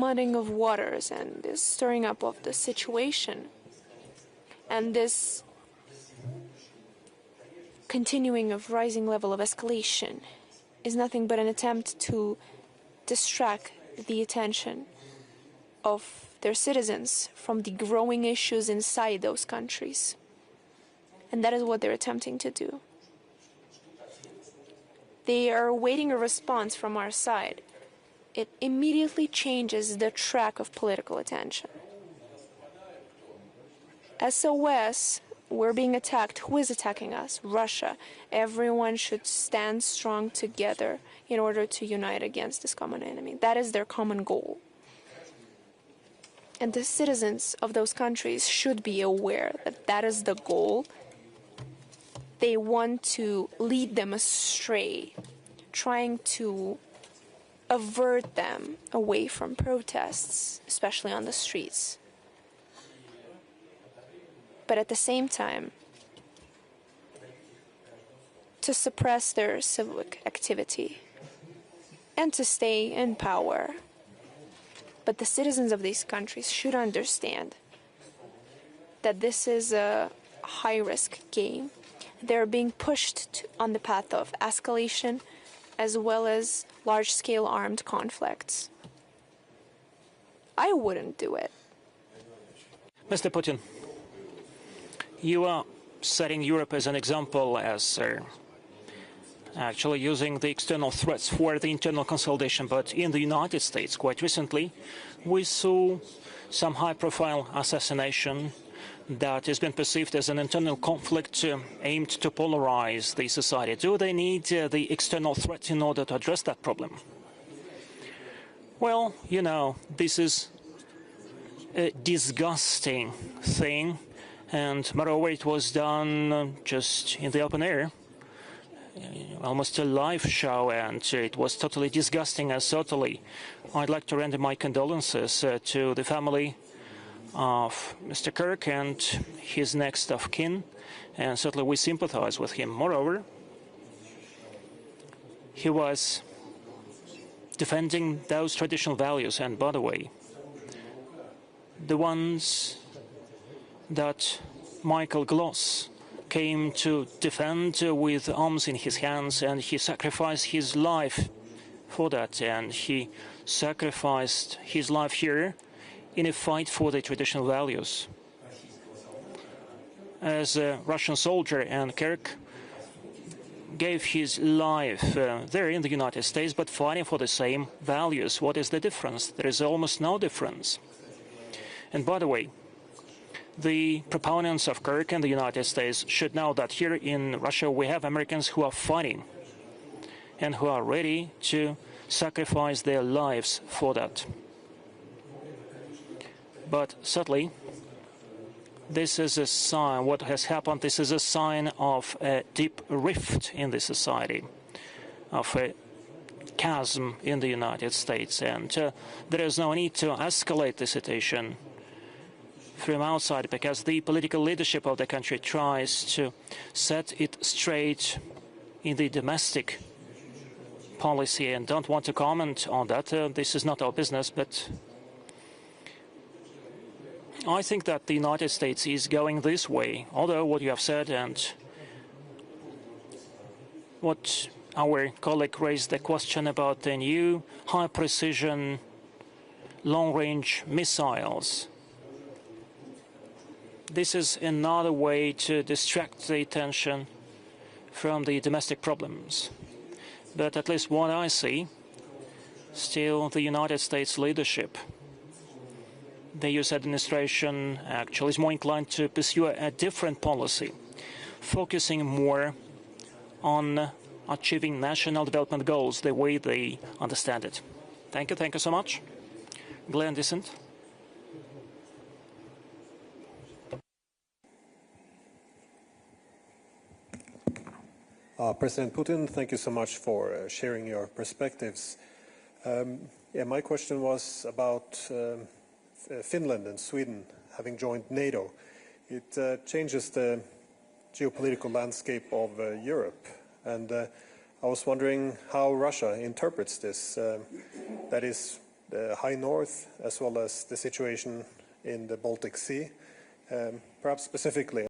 muddying of waters and this stirring up of the situation and this continuing of rising level of escalation is nothing but an attempt to distract the attention of their citizens from the growing issues inside those countries. And that is what they're attempting to do. They are awaiting a response from our side. It immediately changes the track of political attention. SOS, we're being attacked. Who is attacking us? Russia. Everyone should stand strong together in order to unite against this common enemy. That is their common goal. And the citizens of those countries should be aware that that is the goal. They want to lead them astray, trying to avert them away from protests, especially on the streets. But at the same time, to suppress their civic activity and to stay in power. But the citizens of these countries should understand that this is a high-risk game. They're being pushed on the path of escalation as well as large-scale armed conflicts. I wouldn't do it. Mr. Putin, you are setting Europe as an example as actually using the external threats for the internal consolidation. But in the United States, quite recently, we saw some high-profile assassination that has been perceived as an internal conflict aimed to polarize the society. Do they need the external threat in order to address that problem? Well, you know, this is a disgusting thing, and moreover, it was done just in the open air, almost a live show, and it was totally disgusting and certainly I'd like to render my condolences to the family of Mr. Kirk and his next of kin, and certainly we sympathize with him. Moreover, he was defending those traditional values, and by the way, the ones that Michael Gloss came to defend with arms in his hands, and he sacrificed his life for that, and he sacrificed his life here in a fight for the traditional values. As a Russian soldier, and Kirk gave his life there in the United States, but fighting for the same values. What is the difference? There is almost no difference. And by the way, the proponents of Kirk in the United States should know that here in Russia we have Americans who are fighting and who are ready to sacrifice their lives for that. But sadly, this is a sign, what has happened, this is a sign of a deep rift in the society, of a chasm in the United States, and there is no need to escalate the situation from outside, because the political leadership of the country tries to set it straight in the domestic policy, and don't want to comment on that. This is not our business, but I think that the United States is going this way, although what you have said and what our colleague raised the question about the new high-precision long-range missiles. This is another way to distract the attention from the domestic problems. But at least what I see, still the United States leadership, the US administration actually is more inclined to pursue a different policy, focusing more on achieving national development goals the way they understand it. Thank you so much. Glenn Dissent. President Putin, thank you so much for sharing your perspectives. My question was about Finland and Sweden having joined NATO. It changes the geopolitical landscape of Europe, and I was wondering how Russia interprets this. That is, the High North, as well as the situation in the Baltic Sea, perhaps specifically